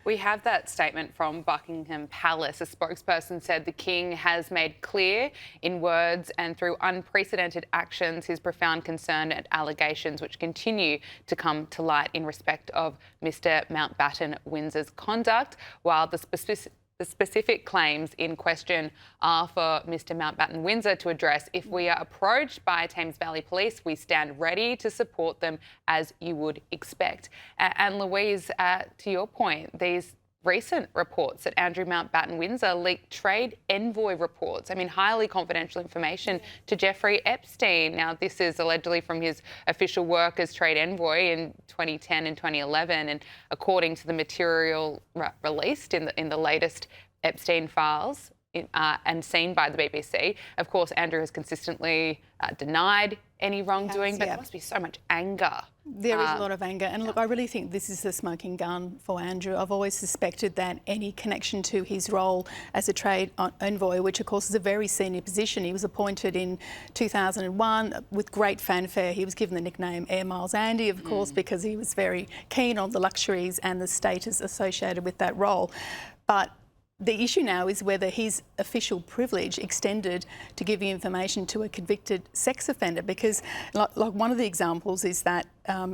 We have that statement from Buckingham Palace. A spokesperson said the King has made clear in words and through unprecedented actions his profound concern at allegations which continue to come to light in respect of Mr Mountbatten-Windsor's conduct, while the specific claims in question are for Mr Mountbatten-Windsor to address. If we are approached by Thames Valley Police, we stand ready to support them as you would expect. And Louise, to your point, these recent reports that Andrew Mountbatten-Windsor leaked trade envoy reports, highly confidential information to Jeffrey Epstein. Now, this is allegedly from his official work as trade envoy in 2010 and 2011, and according to the material released in the latest Epstein files and seen by the BBC. Of course, Andrew has consistently denied any wrongdoing, but there must be so much anger. There is a lot of anger. And look, I really think this is the smoking gun for Andrew. I've always suspected that any connection to his role as a trade envoy, which of course is a very senior position. He was appointed in 2001 with great fanfare. He was given the nickname Air Miles Andy, of course, because he was very keen on the luxuries and the status associated with that role. But the issue now is whether his official privilege extended to giving information to a convicted sex offender, because like one of the examples is that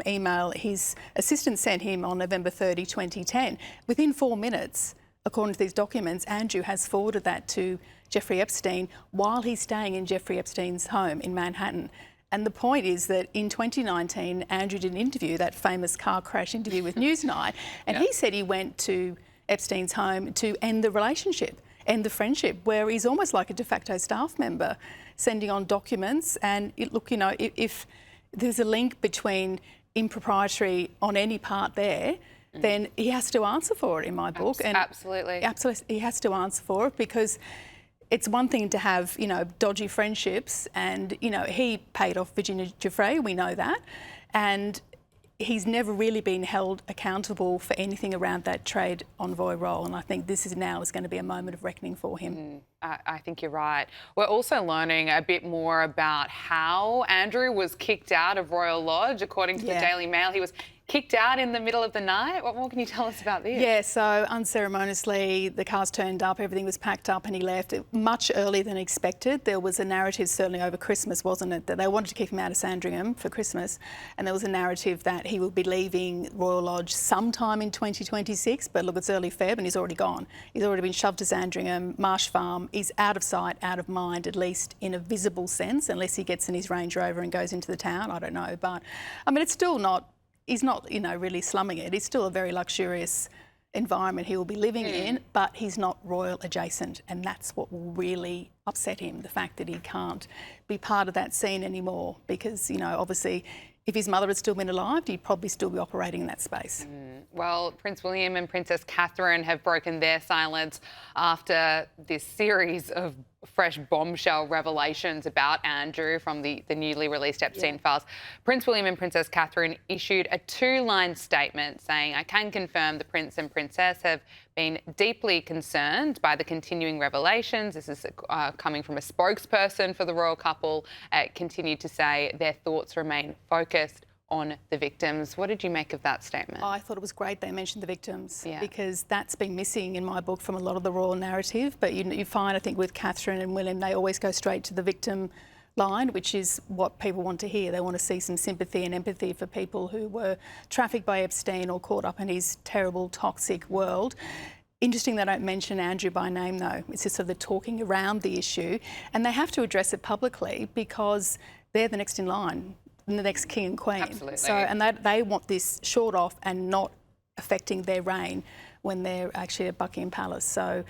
email his assistant sent him on November 30, 2010. Within 4 minutes, according to these documents, Andrew has forwarded that to Jeffrey Epstein while he's staying in Jeffrey Epstein's home in Manhattan. And the point is that in 2019, Andrew did an interview, that famous car crash interview with Newsnight, and he said he went to Epstein's home to end the relationship, end the friendship, where he's almost like a de facto staff member, sending on documents. And if there's a link between impropriety on any part there, then he has to answer for it in my book. Absolutely. Absolutely, he has to answer for it, because it's one thing to have, dodgy friendships, and, he paid off Virginia Giuffre, we know that, and he's never really been held accountable for anything around that trade envoy role, and I think this is going to be a moment of reckoning for him. I think you're right. We're also learning a bit more about how Andrew was kicked out of Royal Lodge. According to the Daily Mail, he was kicked out in the middle of the night. What more can you tell us about this? Yeah, so unceremoniously, the cars turned up, everything was packed up and he left much earlier than expected. There was a narrative, certainly over Christmas, wasn't it, that they wanted to keep him out of Sandringham for Christmas, and there was a narrative that he would be leaving Royal Lodge sometime in 2026, but look, it's early Feb and he's already gone. He's already been shoved to Sandringham, Marsh Farm. He's out of sight, out of mind, at least in a visible sense, unless he gets in his Range Rover and goes into the town, I don't know. But, it's still not... He's not, really slumming it. It's still a very luxurious environment he will be living in, but he's not royal adjacent, and that's what will really upset him, the fact that he can't be part of that scene anymore, because, obviously, if his mother had still been alive, he'd probably still be operating in that space. Well, Prince William and Princess Catherine have broken their silence after this series of fresh bombshell revelations about Andrew from the newly released Epstein files. Prince William and Princess Catherine issued a 2-line statement saying, "I can confirm the Prince and Princess have been deeply concerned by the continuing revelations." This is coming from a spokesperson for the royal couple. Continued to say their thoughts remain focused on the victims. What did you make of that statement? I thought it was great they mentioned the victims, because that's been missing in my book from a lot of the royal narrative. But you find, I think, with Catherine and William, they always go straight to the victim line, which is what people want to hear. They want to see some sympathy and empathy for people who were trafficked by Epstein or caught up in his terrible, toxic world. Interesting they don't mention Andrew by name, though. It's just sort of the talking around the issue. And they have to address it publicly because they're the next in line, the next king and queen. Absolutely. So, and they want this short off and not affecting their reign when they're actually at Buckingham Palace. So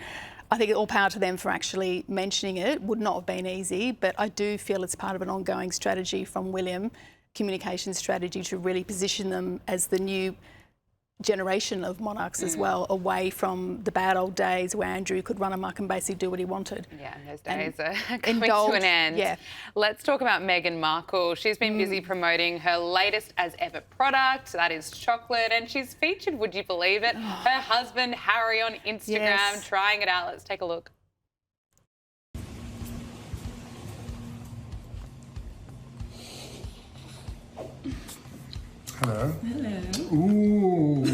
I think all power to them for actually mentioning it. Would not have been easy, but I do feel it's part of an ongoing strategy from William, communication strategy, to really position them as the new generation of monarchs as well, away from the bad old days where Andrew could run amok and basically do what he wanted. Yeah, and those days are coming to an end. Yeah. Let's talk about Meghan Markle. She's been busy promoting her latest as ever product, that is chocolate, and she's featured, would you believe it, her husband Harry on Instagram trying it out. Let's take a look. Hello. Hello. Ooh.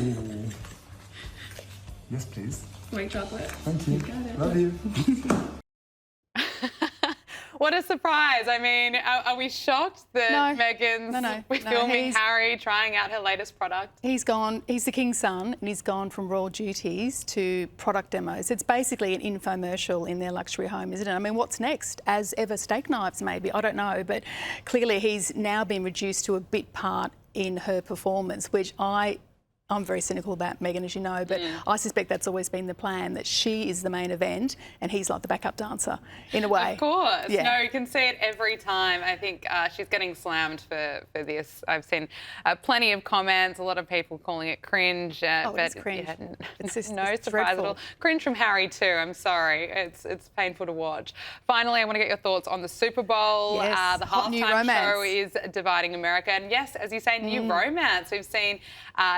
Yes, please. Sweet chocolate. Thank you. Love you. What a surprise. I mean, are we shocked that Meghan's filming Harry trying out her latest product? He's the king's son, and he's gone from royal duties to product demos. It's basically an infomercial in their luxury home, isn't it? I mean, what's next? As ever, steak knives maybe, I don't know, but clearly he's now been reduced to a bit part in her performance, which I'm very cynical about Meghan, as you know, but I suspect that's always been the plan, that she is the main event and he's like the backup dancer, in a way. Of course. Yeah. No, you can see it every time. I think she's getting slammed for this. I've seen plenty of comments, a lot of people calling it cringe. But it's cringe. Yeah, It's just, no it's surprise dreadful. at all. Cringe from Harry too, I'm sorry. It's painful to watch. Finally, I want to get your thoughts on the Super Bowl. Yes, The hot new halftime romance. show is dividing America. And yes, as you say, new romance. We've seen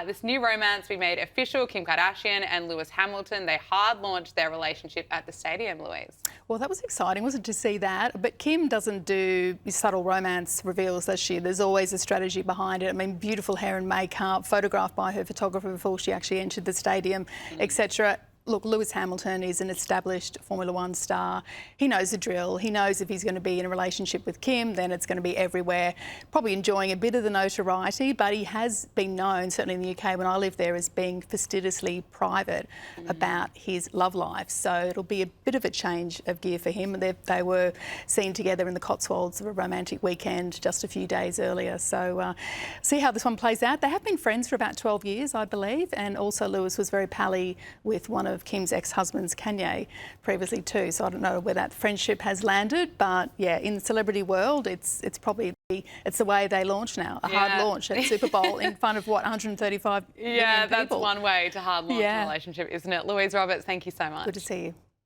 this new romance be made official. Kim Kardashian and Lewis Hamilton, they hard launched their relationship at the stadium, Louise. Well, that was exciting, wasn't it, to see that? But Kim doesn't do subtle romance reveals, does she? There's always a strategy behind it. I mean, beautiful hair and makeup, photographed by her photographer before she actually entered the stadium, etc. Look, Lewis Hamilton is an established Formula One star. He knows the drill. He knows if he's going to be in a relationship with Kim, then it's going to be everywhere. Probably enjoying a bit of the notoriety, but he has been known, certainly in the UK when I lived there, as being fastidiously private about his love life. So it'll be a bit of a change of gear for him. They were seen together in the Cotswolds of a romantic weekend just a few days earlier. So see how this one plays out. They have been friends for about 12 years, I believe, and also Lewis was very pally with one of Kim's ex-husbands, Kanye, previously too. So I don't know where that friendship has landed, but yeah, in the celebrity world, it's probably the way they launch now, a hard launch at Super Bowl in front of what, 135 million people. That's one way to hard launch a relationship, isn't it? Louise Roberts, thank you so much. Good to see you.